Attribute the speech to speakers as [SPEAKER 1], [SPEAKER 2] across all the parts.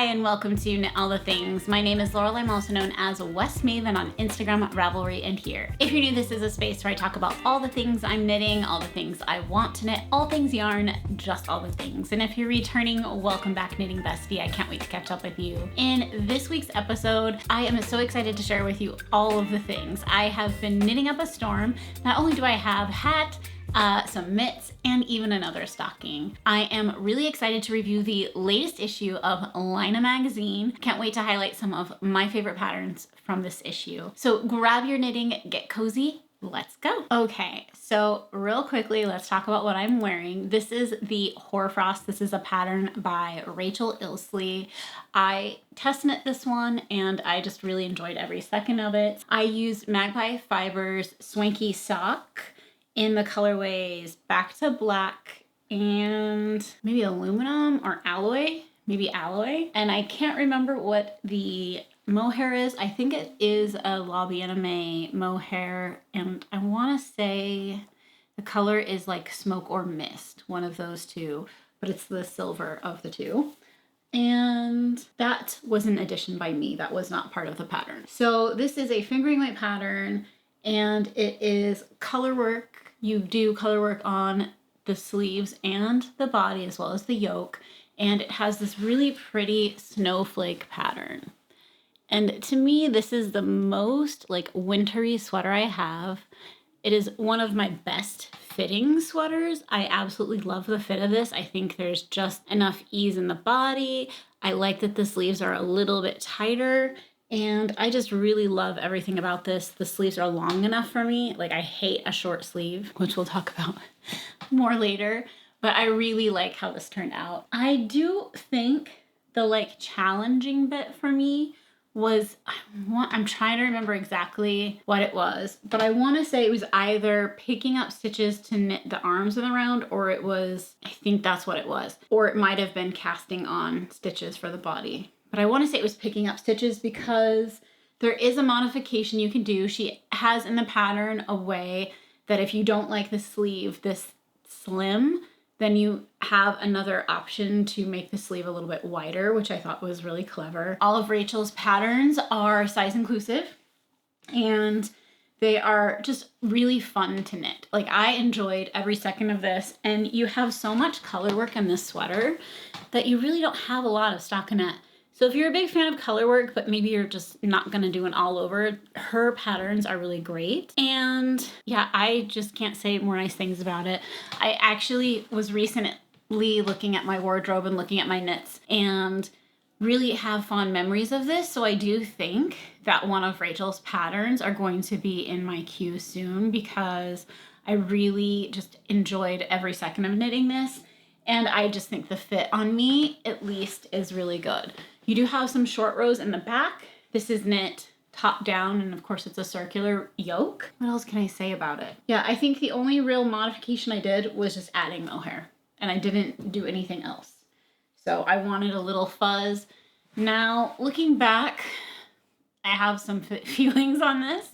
[SPEAKER 1] and welcome to Knit All the Things. My name is Laurel. I'm also known as West Maven on Instagram, Ravelry, and here. If you're new, this is a space where I talk about all the things I'm knitting, all the things I want to knit, all things yarn, just all the things. And if you're returning, welcome back, Knitting Bestie. I can't wait to catch up with you. In this week's episode, I am so excited to share with you all of the things. I have been knitting up a storm. Not only do I have hat, some mitts, and even another stocking. I am really excited to review the latest issue of Laine Magazine. Can't wait to highlight some of my favorite patterns from this issue. So grab your knitting, get cozy, let's go. Okay, so real quickly, let's talk about what I'm wearing. This is the Hoarfrost. This is a pattern by Rachel Ilsley. I test knit this one and I just really enjoyed every second of it. I used Magpie Fibers Swanky Sock in the colorways Back to Black and maybe aluminum or alloy, maybe alloy. And I can't remember what the mohair is. I think it is a Lobby Anime mohair, and I want to say the color is like Smoke or Mist, one of those two, but it's the silver of the two. And that was an addition by me. That was not part of the pattern. So this is a fingering weight pattern, and it is color work. You do color work on the sleeves and the body as well as the yoke, and it has this really pretty snowflake pattern. And to me, this is the most like wintry sweater I have. It is one of my best fitting sweaters. I absolutely love the fit of this. I think there's just enough ease in the body. I like that the sleeves are a little bit tighter. And I just really love everything about this. The sleeves are long enough for me. Like, I hate a short sleeve, which we'll talk about more later. But I really like how this turned out. I do think the like challenging bit for me was, I'm trying to remember exactly what it was, but I want to say it was either picking up stitches to knit the arms around, or it was, I think that's what it was. Or it might have been casting on stitches for the body. But I want to say it was picking up stitches because there is a modification you can do. She has in the pattern a way that if you don't like the sleeve this slim, then you have another option to make the sleeve a little bit wider, which I thought was really clever. All of Rachel's patterns are size inclusive, and they are just really fun to knit. Like, I enjoyed every second of this, and you have so much color work in this sweater that you really don't have a lot of stockinette. So if you're a big fan of color work, but maybe you're just not gonna do an all over, her patterns are really great. And yeah, I just can't say more nice things about it. I actually was recently looking at my wardrobe and looking at my knits and really have fond memories of this. So I do think that one of Rachel's patterns are going to be in my queue soon, because I really just enjoyed every second of knitting this. And I just think the fit on me, at least, is really good. You do have some short rows in the back. This is knit top down, and of course it's a circular yoke. What else can I say about it? Yeah, I think the only real modification I did was just adding mohair, and I didn't do anything else. So I wanted a little fuzz. Now, looking back, I have some feelings on this.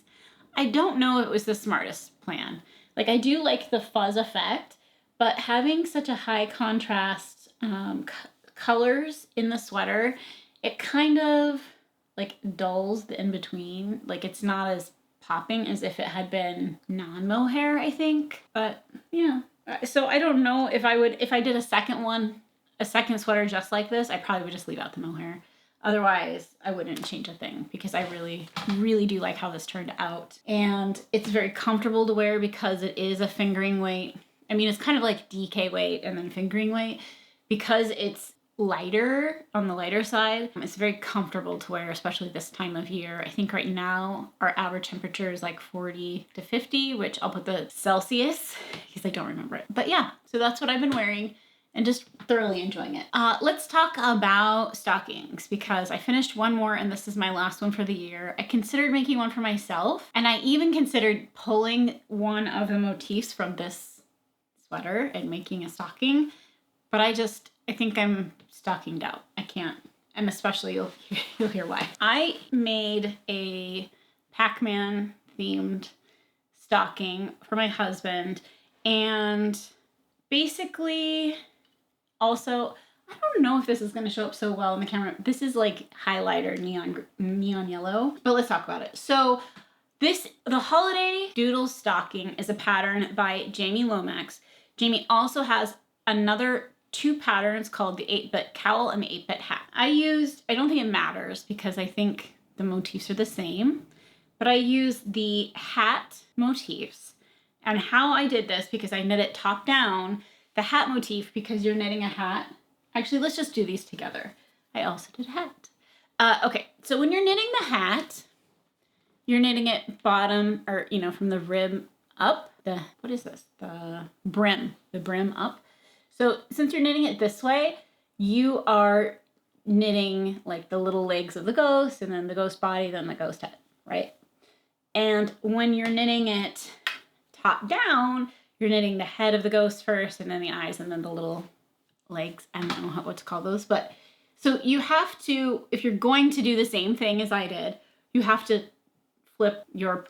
[SPEAKER 1] I don't know if it was the smartest plan. Like, I do like the fuzz effect, but having such a high contrast colors in the sweater, it kind of like dulls the in-between. Like, it's not as popping as if it had been non-mohair, I think. But yeah, so I don't know if I did a second sweater just like this, I probably would just leave out the mohair. Otherwise, I wouldn't change a thing, because I really, really do like how this turned out. And it's very comfortable to wear because it is a fingering weight. I mean, it's kind of like DK weight and then fingering weight, because it's lighter on the lighter side. It's very comfortable to wear, especially this time of year. I think right now our average temperature is like 40 to 50, which I'll put the Celsius because I don't remember it. But yeah, so that's what I've been wearing and just thoroughly enjoying it. Let's talk about stockings, because I finished one more and this is my last one for the year. I considered making one for myself, and I even considered pulling one of the motifs from this sweater and making a stocking, but I think I'm stockinged out. I can't. And especially, you'll hear why. I made a Pac-Man themed stocking for my husband, and basically also I don't know if this is going to show up so well in the camera. This is like highlighter neon yellow, but let's talk about it. So the Holiday Doodle Stocking is a pattern by Jamie Lomax. Jamie also has another 2 patterns called the 8-bit cowl and the 8-bit hat. I don't think it matters because I think the motifs are the same, but I used the hat motifs. And how I did this, because I knit it top down, the hat motif, because you're knitting a hat. Actually, let's just do these together. I also did a hat. Okay, so when you're knitting the hat, you're knitting it bottom, or, from the rib up. The brim up. So since you're knitting it this way, you are knitting like the little legs of the ghost, and then the ghost body, then the ghost head, right? And when you're knitting it top down, you're knitting the head of the ghost first, and then the eyes, and then the little legs. I don't know what to call those, but so you have to, if you're going to do the same thing as I did, you have to flip your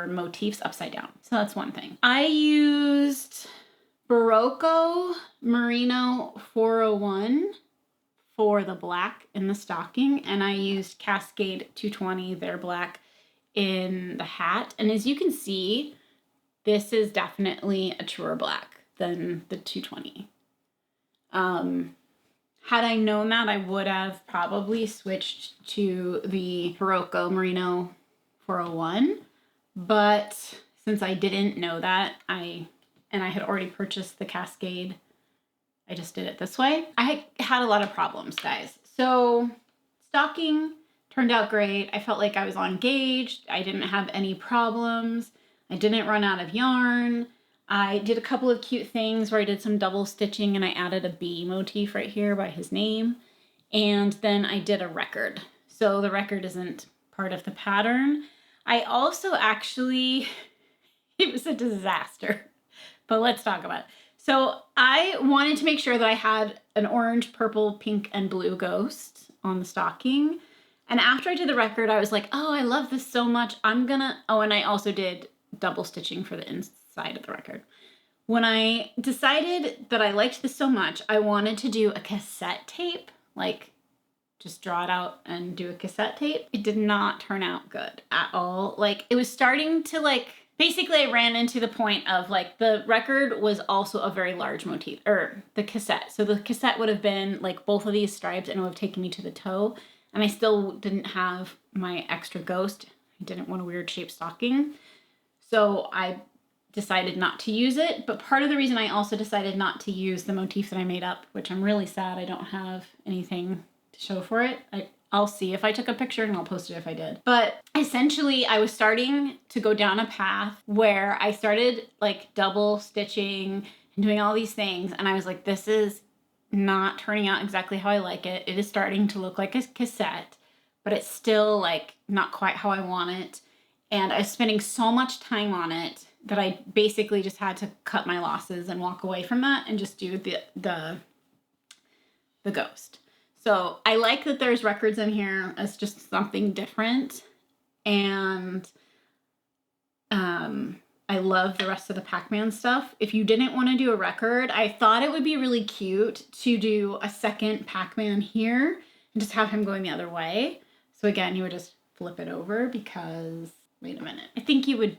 [SPEAKER 1] motifs upside down. So that's one thing. I used Barocco Merino 401 for the black in the stocking, and I used Cascade 220, their black, in the hat. And as you can see, this is definitely a truer black than the 220. Had I known that, I would have probably switched to the Barocco Merino 401, but since I didn't know that, I had already purchased the Cascade, I just did it this way. I had a lot of problems, guys. So stocking turned out great. I felt like I was on gauge. I didn't have any problems. I didn't run out of yarn. I did a couple of cute things where I did some double stitching and I added a bee motif right here by his name. And then I did a record. So the record isn't part of the pattern. I also actually, it was a disaster, but let's talk about it. So I wanted to make sure that I had an orange, purple, pink, and blue ghost on the stocking. And after I did the record, I was like, oh, I love this so much. and I also did double stitching for the inside of the record. When I decided that I liked this so much, I wanted to do a cassette tape, like just draw it out and do a cassette tape. It did not turn out good at all. Like it was starting to basically I ran into the point of the record was also a very large motif, or the cassette. So the cassette would have been like both of these stripes and it would have taken me to the toe. And I still didn't have my extra ghost. I didn't want a weird shaped stocking. So I decided not to use it. But part of the reason I also decided not to use the motif that I made up, which I'm really sad I don't have anything to show for it. I'll see if I took a picture and I'll post it if I did. But essentially I was starting to go down a path where I started double stitching and doing all these things. And I was like, this is not turning out exactly how I like it. It is starting to look like a cassette, but it's still not quite how I want it. And I was spending so much time on it that I basically just had to cut my losses and walk away from that and just do the ghost. So I like that there's records in here as just something different. And I love the rest of the Pac-Man stuff. If you didn't want to do a record, I thought it would be really cute to do a second Pac-Man here and just have him going the other way. So again, you would just flip it over because, wait a minute, I think you would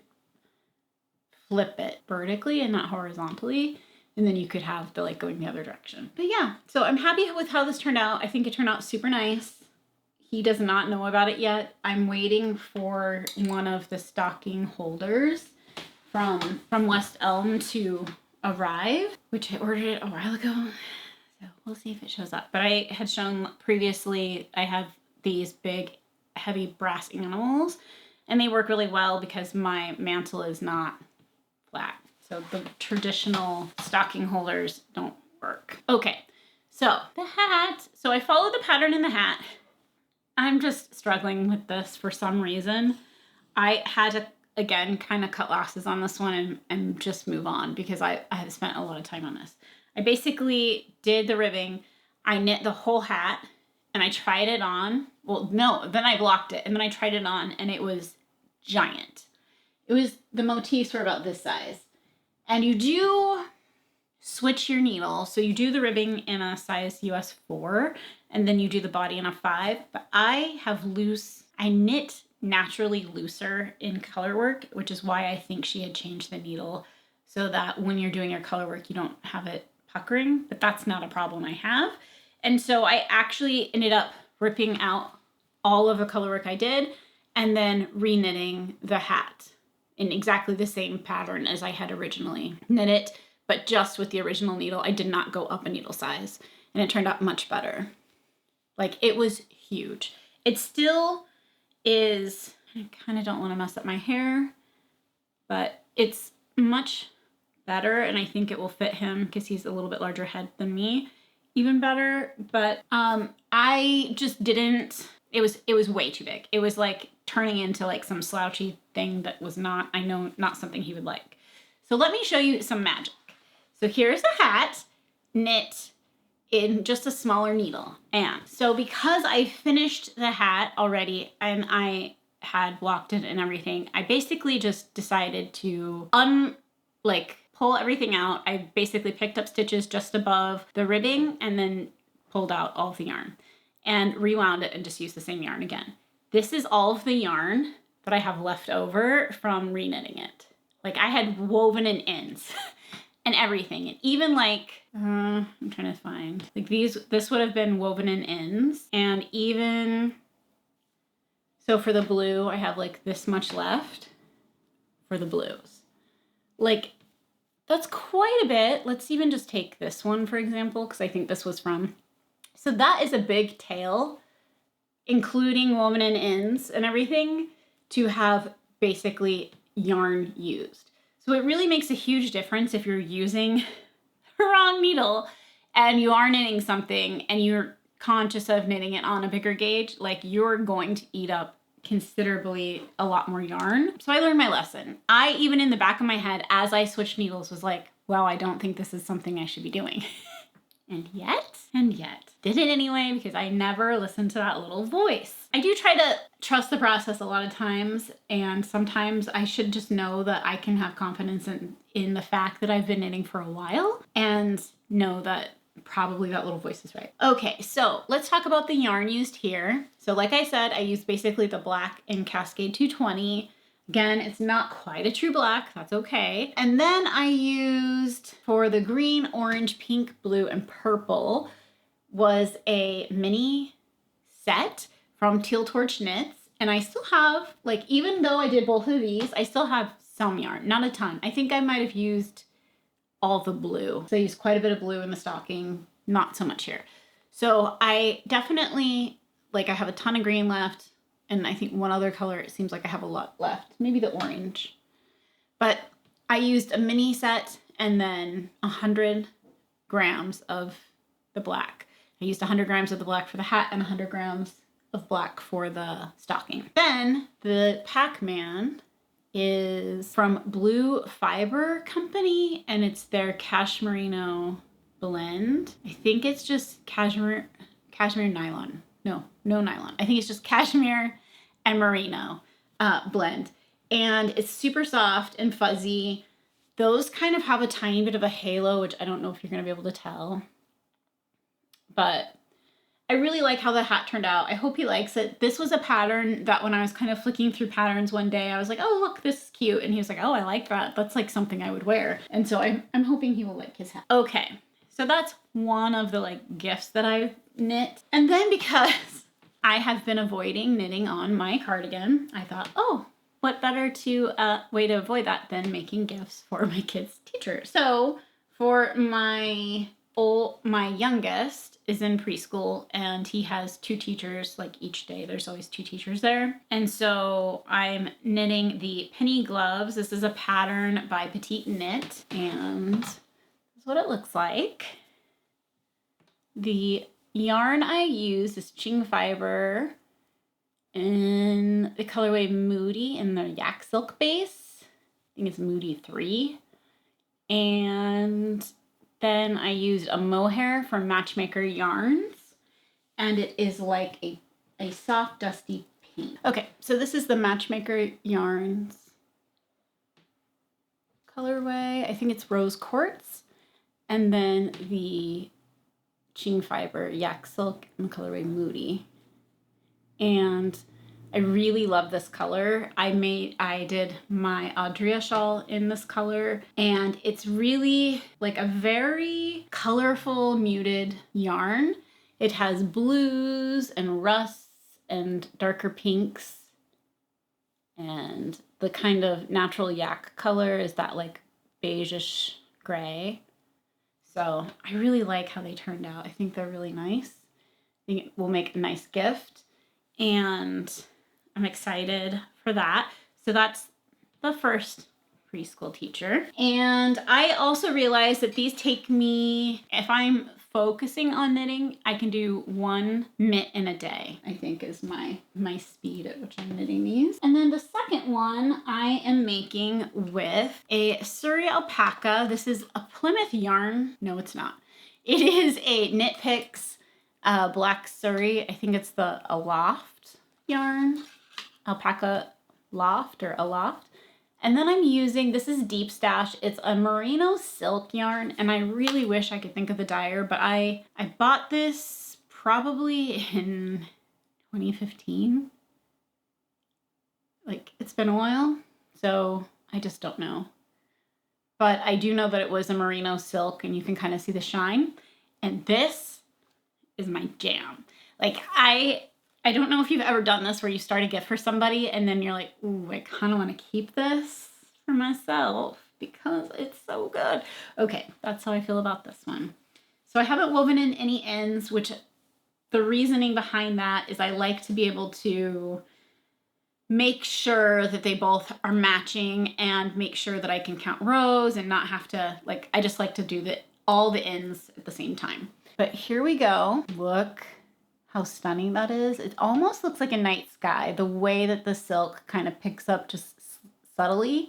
[SPEAKER 1] flip it vertically and not horizontally. And then you could have the going the other direction. But yeah, so I'm happy with how this turned out. I think it turned out super nice. He does not know about it yet. I'm waiting for one of the stocking holders from West Elm to arrive, which I ordered it a while ago. So we'll see if it shows up. But I had shown previously, I have these big, heavy brass animals, and they work really well because my mantle is not flat. So the traditional stocking holders don't work. Okay, so the hat. So I followed the pattern in the hat. I'm just struggling with this for some reason. I had to, again, kind of cut losses on this one and just move on because I have spent a lot of time on this. I basically did the ribbing. I knit the whole hat and I tried it on. Well, no, then I blocked it and then I tried it on and it was giant. The motifs were about this size. And you do switch your needle. So you do the ribbing in a size US 4, and then you do the body in a 5. But I knit naturally looser in color work, which is why I think she had changed the needle so that when you're doing your color work, you don't have it puckering, but that's not a problem I have. And so I actually ended up ripping out all of the color work I did and then re-knitting the hat in exactly the same pattern as I had originally knit it, but just with the original needle. I did not go up a needle size, and it turned out much better. Like, it was huge. It still is, I kind of don't want to mess up my hair, but it's much better, and I think it will fit him because he's a little bit larger head than me, even better. But I just didn't, it was way too big. It was like turning into like some slouchy thing that was not, I know, not something he would like. So let me show you some magic. So here's the hat knit in just a smaller needle. And so because I finished the hat already and I had blocked it and everything, I basically just decided to pull everything out. I basically picked up stitches just above the ribbing and then pulled out all of the yarn and rewound it and just used the same yarn again. This is all of the yarn that I have left over from reknitting it. Like, I had woven in ends and everything. And even like, I'm trying to find, like this would have been woven in ends. And even, so for the blue, I have like this much left for the blues. Like, that's quite a bit. Let's even just take this one, for example, because I think this was from, so that is a big tail, including woven in ends and everything, to have basically yarn used. So it really makes a huge difference if you're using the wrong needle and you are knitting something and you're conscious of knitting it on a bigger gauge, like, you're going to eat up considerably a lot more yarn. So I learned my lesson. I, even in the back of my head, as I switched needles, was like, wow, I don't think this is something I should be doing. and yet, did it anyway, because I never listened to that little voice. I do try to trust the process a lot of times, and sometimes I should just know that I can have confidence in the fact that I've been knitting for a while and know that probably that little voice is right. Okay, so let's talk about the yarn used here. So like I said, I used basically the black in Cascade 220. Again, it's not quite a true black, that's okay. And then I used, for the green, orange, pink, blue, and purple, was a mini set from Teal Torch Knits. And I still have, like, even though I did both of these, I still have some yarn, not a ton. I think I might have used all the blue. So I used quite a bit of blue in the stocking, not so much here. So I definitely, like, I have a ton of green left, and I think one other color, it seems like I have a lot left, maybe the orange. But I used a mini set and then 100 grams of the black. I used 100 grams of the black for the hat and 100 grams of black for the stocking. Then the Pac-Man is from Blue Fiber Company, and it's their Cashmerino blend. I think it's just cashmere nylon. No nylon. I think it's just cashmere and merino blend. And it's super soft and fuzzy. Those kind of have a tiny bit of a halo, which I don't know if you're going to be able to tell. But I really like how the hat turned out. I hope he likes it. This was a pattern that when I was kind of flicking through patterns one day, I was like, oh, look, this is cute. And he was like, oh, I like that. That's like something I would wear. And so I'm hoping he will like his hat. Okay, so that's one of the like gifts that I knit. And then because I have been avoiding knitting on my cardigan, I thought, oh, what better way to avoid that than making gifts for my kids' teachers. So for my youngest is in preschool, and he has 2 teachers, like each day. There's always 2 teachers there. And so I'm knitting the penny gloves. This is a pattern by Petiteknit, and this is what it looks like. The yarn I use is Ching Fiber in the colorway Moody in the Yak Silk base. I think it's Moody 3. And then I used a mohair from Matchmaker Yarns, and it is like a soft, dusty pink. Okay, so this is the Matchmaker Yarns colorway. I think it's Rose Quartz. And then the Ching Fiber Yak Silk in the colorway Moody. And I really love this color. I did my Adria shawl in this color, and it's really like a very colorful, muted yarn. It has blues and rusts and darker pinks, and the kind of natural yak color is that like beigeish gray. So I really like how they turned out. I think they're really nice. I think it will make a nice gift, and I'm excited for that. So that's the first preschool teacher. And I also realized that these take me, if I'm focusing on knitting, I can do 1 mitt in a day, I think is my speed at which I'm knitting these. And then the second one I am making with a Surrey alpaca. This is a Plymouth yarn. No, it's not. It is a Knit Picks Black Surrey. I think it's the Aloft yarn. Alpaca Loft or Aloft. And then I'm using, this is Deep Stash. It's a merino silk yarn, and I really wish I could think of the dyer, but I bought this probably in 2015. Like, it's been a while, so I just don't know. But I do know that it was a merino silk, and you can kind of see the shine. And this is my jam. Like, I don't know if you've ever done this where you start a gift for somebody and then you're like, ooh, I kind of want to keep this for myself because it's so good. Okay, that's how I feel about this one. So I haven't woven in any ends, which the reasoning behind that is I like to be able to make sure that they both are matching and make sure that I can count rows and not have to, like, I just like to do all the ends at the same time. But here we go. Look how stunning that is. It almost looks like a night sky, the way that the silk kind of picks up just subtly.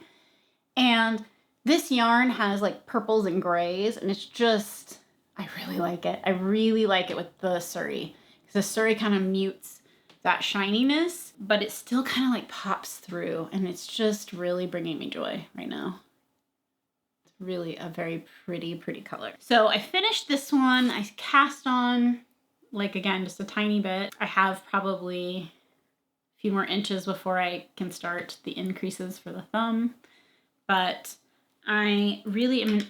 [SPEAKER 1] And this yarn has like purples and grays, and it's just, I really like it. I really like it with the Surrey, because the Surrey kind of mutes that shininess, but it still kind of like pops through, and it's just really bringing me joy right now. It's really a very pretty, pretty color. So I finished this one. I cast on, like, again, just a tiny bit. I have probably a few more inches before I can start the increases for the thumb, but I really am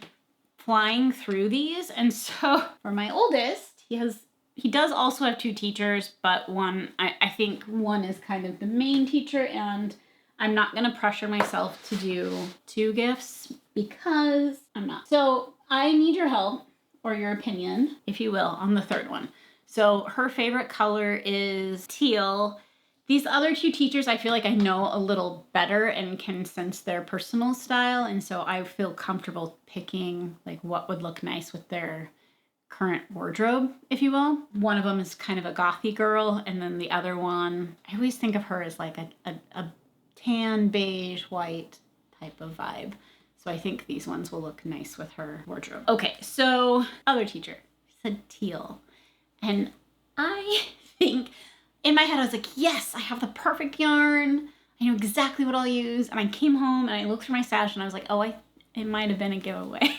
[SPEAKER 1] flying through these. And so for my oldest, he does also have 2 teachers, but one, I think one is kind of the main teacher, and I'm not gonna pressure myself to do 2 gifts because I'm not. So I need your help, or your opinion, if you will, on the third one. So her favorite color is teal. These other 2 teachers, I feel like I know a little better and can sense their personal style. And so I feel comfortable picking like what would look nice with their current wardrobe, if you will. One of them is kind of a gothy girl. And then the other one, I always think of her as like a tan, beige, white type of vibe. So I think these ones will look nice with her wardrobe. Okay, so other teacher said teal. And I think in my head, I was like, yes, I have the perfect yarn. I know exactly what I'll use. And I came home and I looked through my stash and I was like, oh, it might have been a giveaway.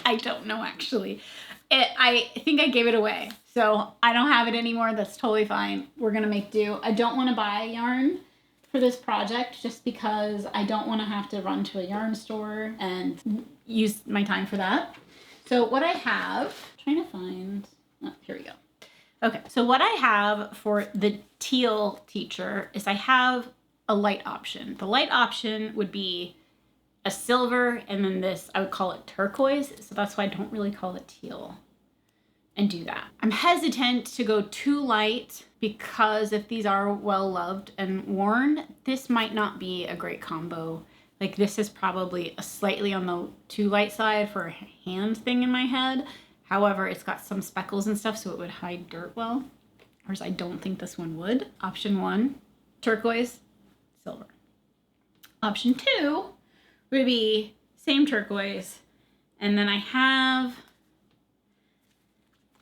[SPEAKER 1] I don't know, actually. I think I gave it away. So I don't have it anymore. That's totally fine. We're going to make do. I don't want to buy yarn for this project just because I don't want to have to run to a yarn store and use my time for that. So what I have, I'm trying to find, oh, here we go. Okay, so what I have for the teal teacher is I have a light option. The light option would be a silver, and then this, I would call it turquoise. So that's why I don't really call it teal and do that. I'm hesitant to go too light because if these are well loved and worn, this might not be a great combo. Like this is probably a slightly on the too light side for a hand thing in my head. However, it's got some speckles and stuff, so it would hide dirt well. Whereas I don't think this one would. Option 1, turquoise, silver. Option 2 would be same turquoise. And then I have,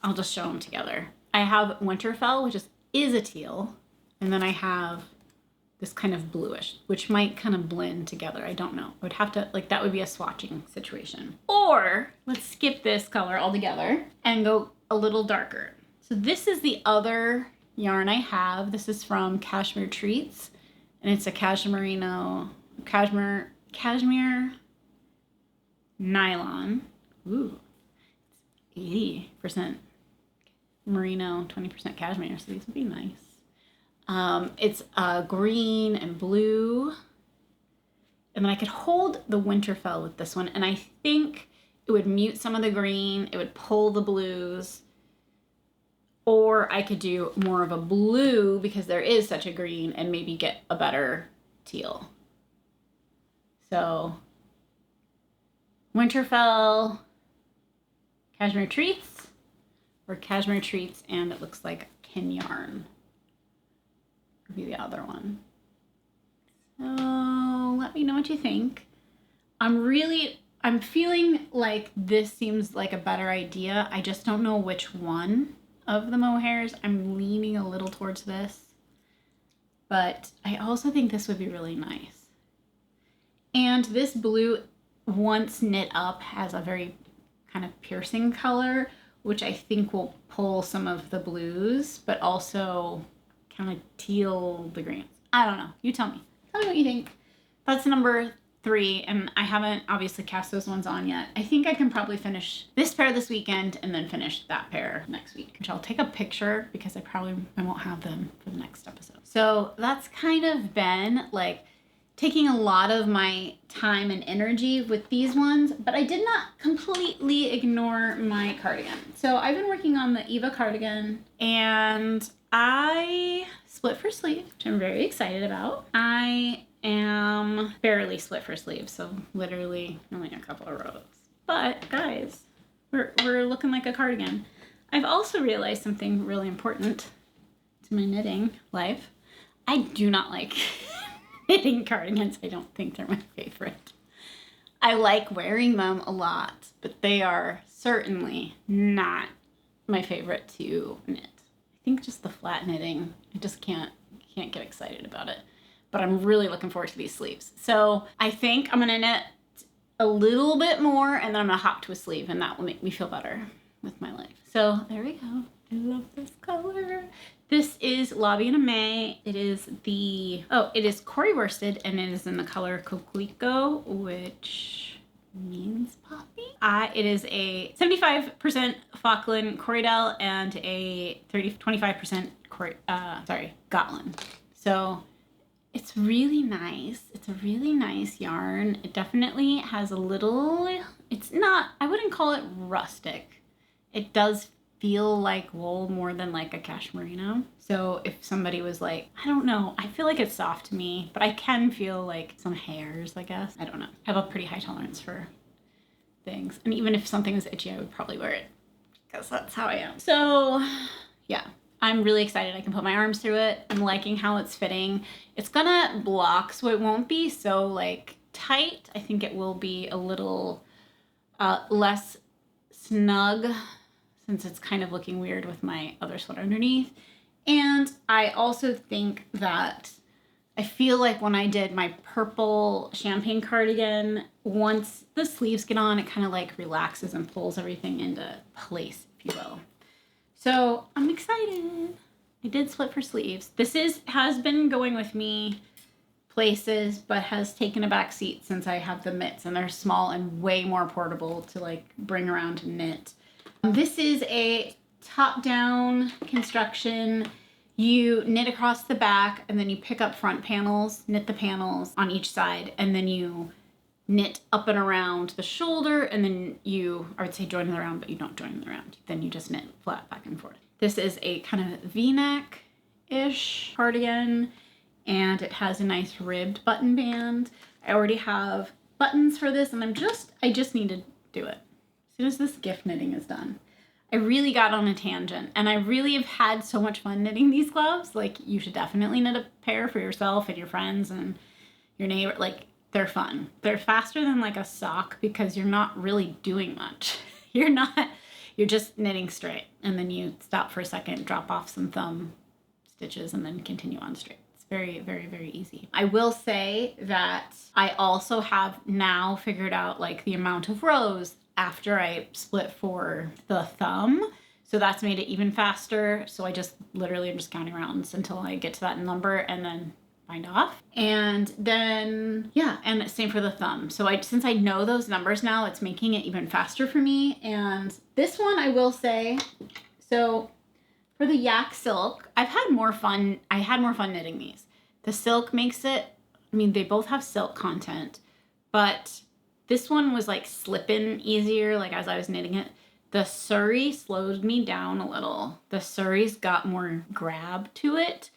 [SPEAKER 1] I'll just show them together. I have Winterfell, which is a teal. And then I have this kind of bluish, which might kind of blend together. I don't know. I would have to, like, that would be a swatching situation. Or let's skip this color altogether and go a little darker. So this is the other yarn I have. This is from Cashmere Treats, and it's a cashmere nylon. Ooh, it's 80% merino, 20% cashmere, so these would be nice. It's green and blue. And then I could hold the Winterfell with this one, and I think it would mute some of the green, it would pull the blues, or I could do more of a blue because there is such a green and maybe get a better teal. So Winterfell, Cashmere Treats, or Cashmere Treats, and it looks like Kin yarn would be the other one. So let me know what you think. I'm feeling like this seems like a better idea. I just don't know which one of the mohairs. I'm leaning a little towards this, but I also think this would be really nice. And this blue, once knit up, has a very kind of piercing color, which I think will pull some of the blues, but also kind of teal the greens. I don't know. You tell me. Tell me what you think. That's number 3, and I haven't obviously cast those ones on yet. I think I can probably finish this pair this weekend and then finish that pair next week, which I'll take a picture because I won't have them for the next episode. So that's kind of been like taking a lot of my time and energy with these ones, but I did not completely ignore my cardigan. So I've been working on the Eva cardigan, and I split for sleeve, which I'm very excited about. I am barely split for sleeve, so literally only a couple of rows. But guys, we're looking like a cardigan. I've also realized something really important to my knitting life. I do not like knitting cardigans. I don't think they're my favorite. I like wearing them a lot, but they are certainly not my favorite to knit. I think just the flat knitting, I just can't get excited about it. But I'm really looking forward to these sleeves. So I think I'm gonna knit a little bit more, and then I'm gonna hop to a sleeve, and that will make me feel better with my life. So there we go. I love this color. This is Lobby and Aimee. It is corrie worsted, and it is in the color Coquelicot, which means poppy. It is a 75% Falkland Corriedale and a 25% Gotland. So it's really nice. It's a really nice yarn. It definitely has a little, I wouldn't call it rustic. It does feel like wool more than like a cashmerino. So if somebody was like, I don't know, I feel like it's soft to me, but I can feel like some hairs, I guess. I don't know. I have a pretty high tolerance for things. And even if something was itchy, I would probably wear it because that's how I am. So yeah, I'm really excited. I can put my arms through it. I'm liking how it's fitting. It's gonna block, so it won't be so like tight. I think it will be a little less snug, since it's kind of looking weird with my other sweater underneath. And I also think that I feel like when I did my purple champagne cardigan, once the sleeves get on, it kind of like relaxes and pulls everything into place, if you will. So I'm excited. I did split for sleeves. This has been going with me places, but has taken a back seat since I have the mitts, and they're small and way more portable to like bring around and knit. This is a top-down construction. You knit across the back, and then you pick up front panels, knit the panels on each side, and then you knit up and around the shoulder, and then I would say join them around, but you don't join them around. Then you just knit flat back and forth. This is a kind of V-neck-ish cardigan, and it has a nice ribbed button band. I already have buttons for this, and I just need to do it. As soon as this gift knitting is done. I really got on a tangent, and I really have had so much fun knitting these gloves. Like, you should definitely knit a pair for yourself and your friends and your neighbor. Like, they're fun. They're faster than like a sock because you're not really doing much. You're just knitting straight, and then you stop for a second, drop off some thumb stitches, and then continue on straight. It's very, very, very easy. I will say that I also have now figured out like the amount of rows after I split for the thumb. So that's made it even faster. So I just literally am just counting rounds until I get to that number and then bind off. And then, yeah, and same for the thumb. So since I know those numbers now, it's making it even faster for me. And this one I will say, so for the yak silk, I had more fun knitting these. The silk makes it, I mean, they both have silk content, but this one was like slipping easier, like as I was knitting it. The Surrey slowed me down a little. The Surrey's got more grab to it.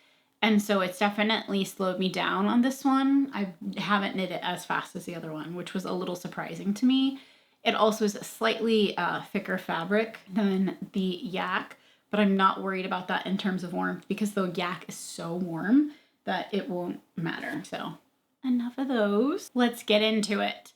[SPEAKER 1] And so it's definitely slowed me down on this one. I haven't knit it as fast as the other one, which was a little surprising to me. It also is a slightly thicker fabric than the yak, but I'm not worried about that in terms of warmth because the yak is so warm that it won't matter. So enough of those. Let's get into it.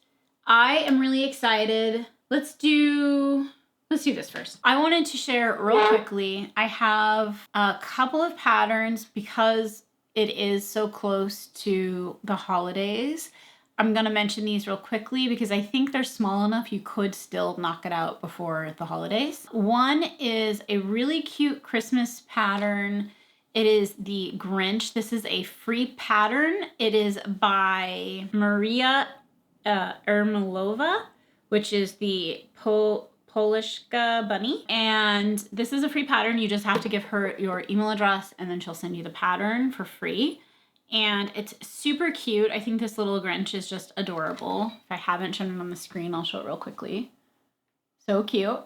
[SPEAKER 1] I am really excited. Let's do this first. I wanted to share real quickly. I have a couple of patterns because it is so close to the holidays. I'm going to mention these real quickly because I think they're small enough you could still knock it out before the holidays. One is a really cute Christmas pattern. It is the Grinch. This is a free pattern. It is by Maria Ermolova, which is the Polishka bunny. And this is a free pattern. You just have to give her your email address and then she'll send you the pattern for free. And it's super cute. I think this little Grinch is just adorable. If I haven't shown it on the screen, I'll show it real quickly. So cute.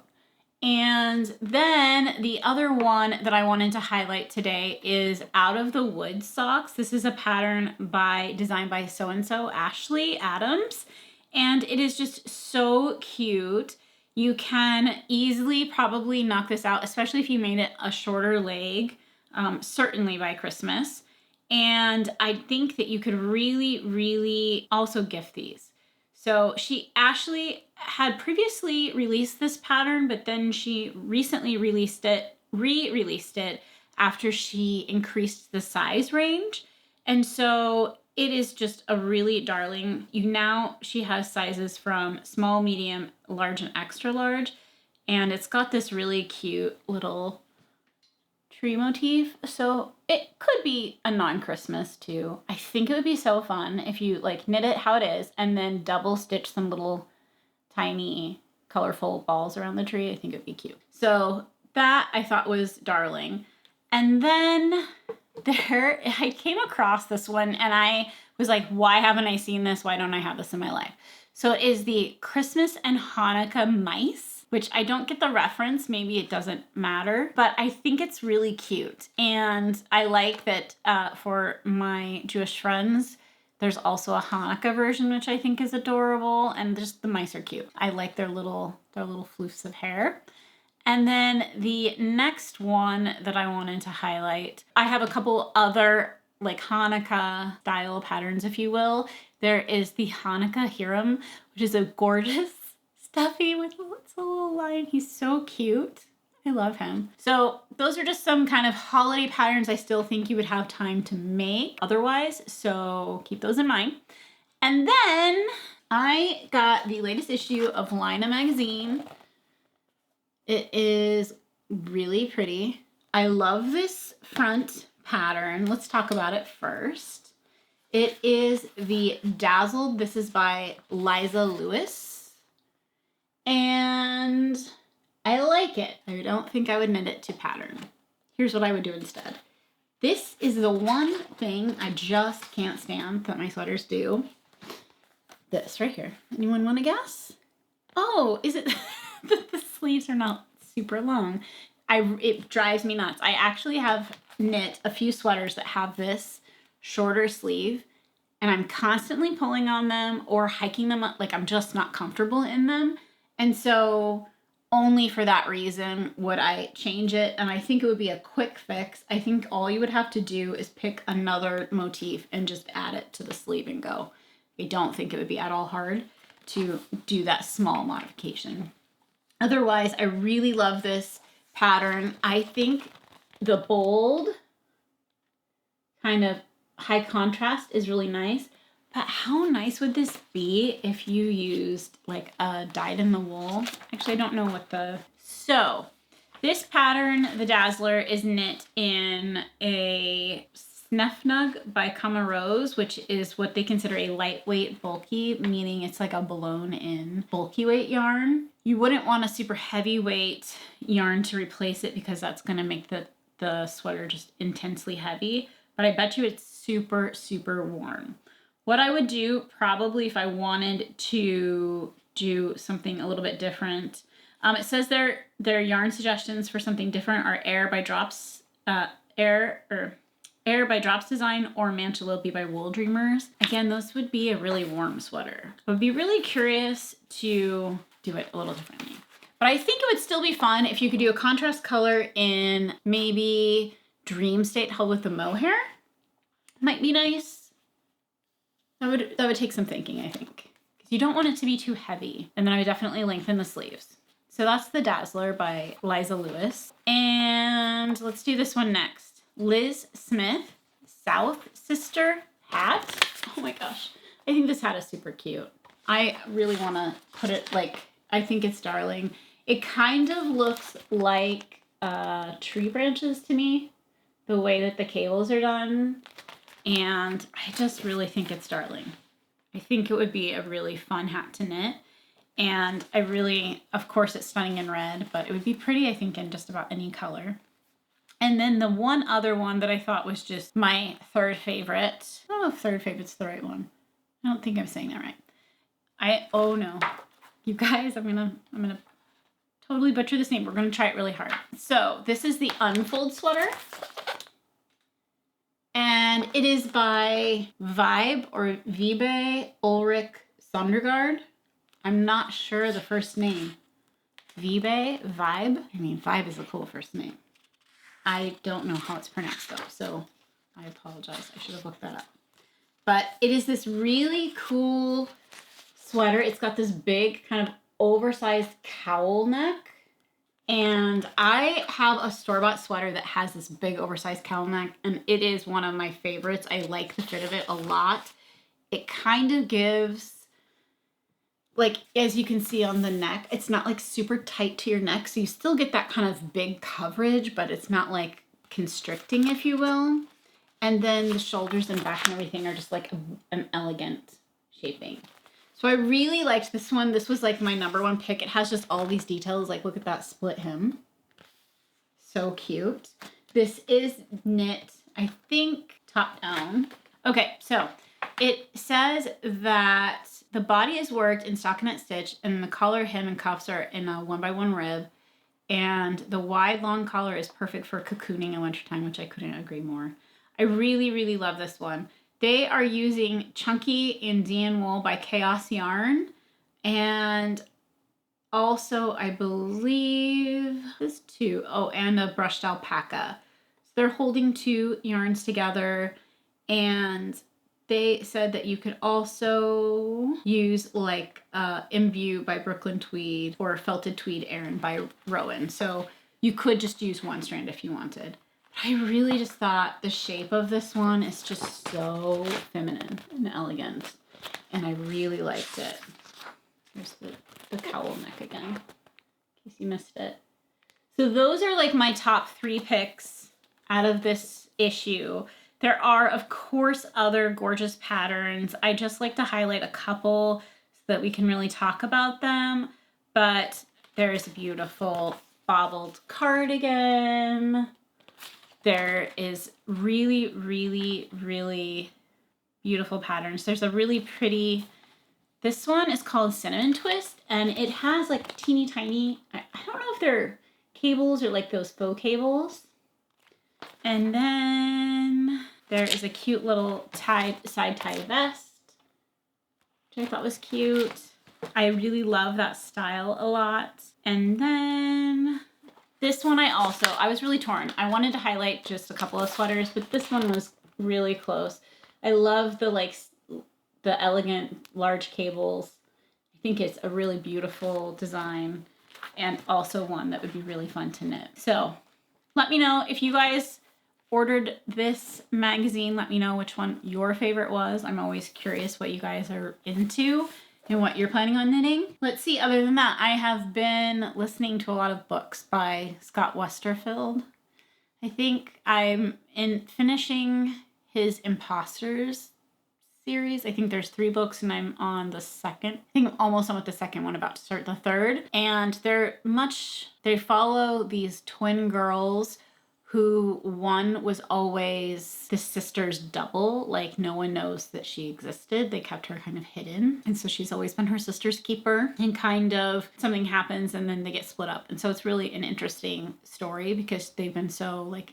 [SPEAKER 1] And then the other one that I wanted to highlight today is Out of the Wood Socks. This is a pattern designed by so-and-so Ashley Adams. And it is just so cute. You can easily probably knock this out, especially if you made it a shorter leg, certainly by Christmas. And I think that you could really, really also gift these. So Ashley had previously released this pattern, but then she recently re-released it after she increased the size range. And so it is just a really darling. She has sizes from small, medium, large, and extra large. And it's got this really cute little tree motif. So it could be a non-Christmas too. I think it would be so fun if you like knit it how it is and then double stitch some little tiny colorful balls around the tree. I think it'd be cute. So that I thought was darling. And then I came across this one and I was like, why haven't I seen this? Why don't I have this in my life? So it is the Christmas and Hanukkah mice, which I don't get the reference. Maybe it doesn't matter, but I think it's really cute. And I like that for my Jewish friends, there's also a Hanukkah version, which I think is adorable. And just the mice are cute. I like their little floofs of hair. And then the next one that I wanted to highlight, I have a couple other like Hanukkah style patterns, if you will. There is the Hanukkah Hiram, which is a gorgeous stuffy with a little lion. He's so cute. I love him. So those are just some kind of holiday patterns I still think you would have time to make otherwise. So keep those in mind. And then I got the latest issue of Laine Magazine. It is really pretty. I love this front pattern. Let's talk about it first. It is the Dazzled. This is by Liza Lewis. And I like it. I don't think I would knit it to pattern. Here's what I would do instead. This is the one thing I just can't stand that my sweaters do. This right here. Anyone want to guess? Oh, is it the sleeves are not super long? It drives me nuts. I actually have knit a few sweaters that have this shorter sleeve and I'm constantly pulling on them or hiking them up. Like I'm just not comfortable in them. And so only for that reason would I change it. And I think it would be a quick fix. I think all you would have to do is pick another motif and just add it to the sleeve and go. I don't think it would be at all hard to do that small modification. Otherwise, I really love this pattern. I think the bold kind of high contrast is really nice. But how nice would this be if you used like a dyed in the wool? Actually, I don't know what the... So this pattern, the Dazzler, is knit in a Snefnug by Kama Rose, which is what they consider a lightweight bulky, meaning it's like a blown in bulky weight yarn. You wouldn't want a super heavyweight yarn to replace it because that's going to make the sweater just intensely heavy. But I bet you it's super, super warm. What I would do probably if I wanted to do something a little bit different, it says their yarn suggestions for something different are Air by Drops, Air by Drops Design or Mantelope by Wool Dreamers. Again, those would be a really warm sweater. I would be really curious to do it a little differently. But I think it would still be fun if you could do a contrast color in maybe Dream State held with the mohair. Might be nice. That would take some thinking, I think. Because you don't want it to be too heavy. And then I would definitely lengthen the sleeves. So that's the Dazzler by Liza Lewis. And let's do this one next. Liz Smith, South Sister hat. Oh my gosh. I think this hat is super cute. I really want to put it like, I think it's darling. It kind of looks like tree branches to me, the way that the cables are done. And I just really think it's darling. I think it would be a really fun hat to knit. And I really, of course it's stunning in red, but it would be pretty, I think, in just about any color. And then the one other one that I thought was just my third favorite. I don't know if third favorite's the right one. I don't think I'm saying that right. Oh no. You guys, I'm gonna totally butcher this name. We're gonna try it really hard. So this is the Unfold sweater. And it is by Vibe or Vibe Ulrich Sondergaard. I'm not sure the first name. Vibe? I mean, Vibe is a cool first name. I don't know how it's pronounced though, so I apologize. I should have looked that up. But it is this really cool sweater. It's got this big kind of oversized cowl neck. And I have a store-bought sweater that has this big oversized cowl neck, and it is one of my favorites. I like the fit of it a lot. It kind of gives, like, as you can see on the neck, it's not like super tight to your neck, so you still get that kind of big coverage, but it's not like constricting, if you will. And then the shoulders and back and everything are just like an elegant shaping. So I really liked this one. This was like my #1 pick. It has just all these details. Like, look at that split hem. So cute. This is knit, I think, top down. Okay, so it says that the body is worked in stockinette stitch and the collar, hem, and cuffs are in a 1x1 rib. And the wide, long collar is perfect for cocooning in wintertime, which I couldn't agree more. I really, really love this one. They are using Chunky Indian Wool by Chaos Yarn. And also, I believe, this too. Oh, and a brushed alpaca. So they're holding 2 yarns together. And they said that you could also use like Imbue by Brooklyn Tweed or Felted Tweed Aran by Rowan. So you could just use one strand if you wanted. I really just thought the shape of this one is just so feminine and elegant. And I really liked it. There's the cowl neck again, in case you missed it. So those are like my top 3 picks out of this issue. There are, of course, other gorgeous patterns. I just like to highlight a couple so that we can really talk about them. But there's a beautiful bobbled cardigan. There is really, really, really beautiful patterns. There's a really pretty, this one is called Cinnamon Twist, and it has like teeny tiny, I don't know if they're cables or like those faux cables. And then there is a cute little side tie vest, which I thought was cute. I really love that style a lot. And then this one I was really torn. I wanted to highlight just a couple of sweaters, but this one was really close. I love the elegant large cables. I think it's a really beautiful design and also one that would be really fun to knit. So let me know if you guys ordered this magazine. Let me know which one your favorite was. I'm always curious what you guys are into and what you're planning on knitting. Let's see, other than that, I have been listening to a lot of books by Scott Westerfeld. I think I'm finishing his Imposters series. I think there's 3 books and I'm on the second. I think I'm almost on with the second one, about to start the third. And they follow these twin girls who one was always the sister's double. Like no one knows that she existed. They kept her kind of hidden. And so she's always been her sister's keeper, and kind of something happens and then they get split up. And so it's really an interesting story because they've been so like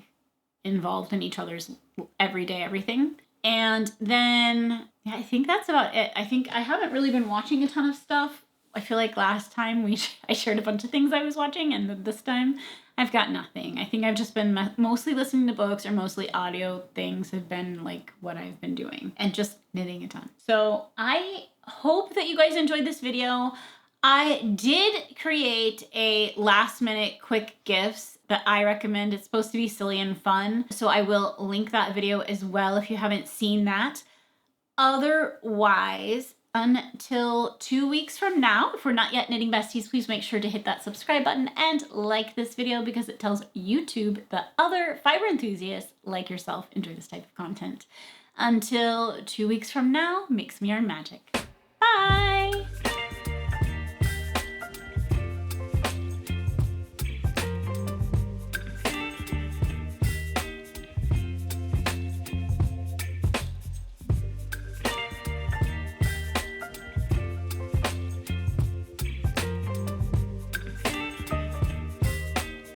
[SPEAKER 1] involved in each other's everyday everything. And then yeah, I think that's about it. I think I haven't really been watching a ton of stuff. I feel like last time I shared a bunch of things I was watching, and then this time I've got nothing. I think I've just been mostly listening to books, or mostly audio things have been like what I've been doing, and just knitting a ton. So I hope that you guys enjoyed this video. I did create a last minute quick gifts that I recommend. It's supposed to be silly and fun, so I will link that video as well if you haven't seen that. Otherwise, until 2 weeks from now, if we're not yet knitting besties, please make sure to hit that subscribe button and like this video because it tells YouTube that other fiber enthusiasts like yourself enjoy this type of content. Until 2 weeks from now, make some yarn magic. Bye!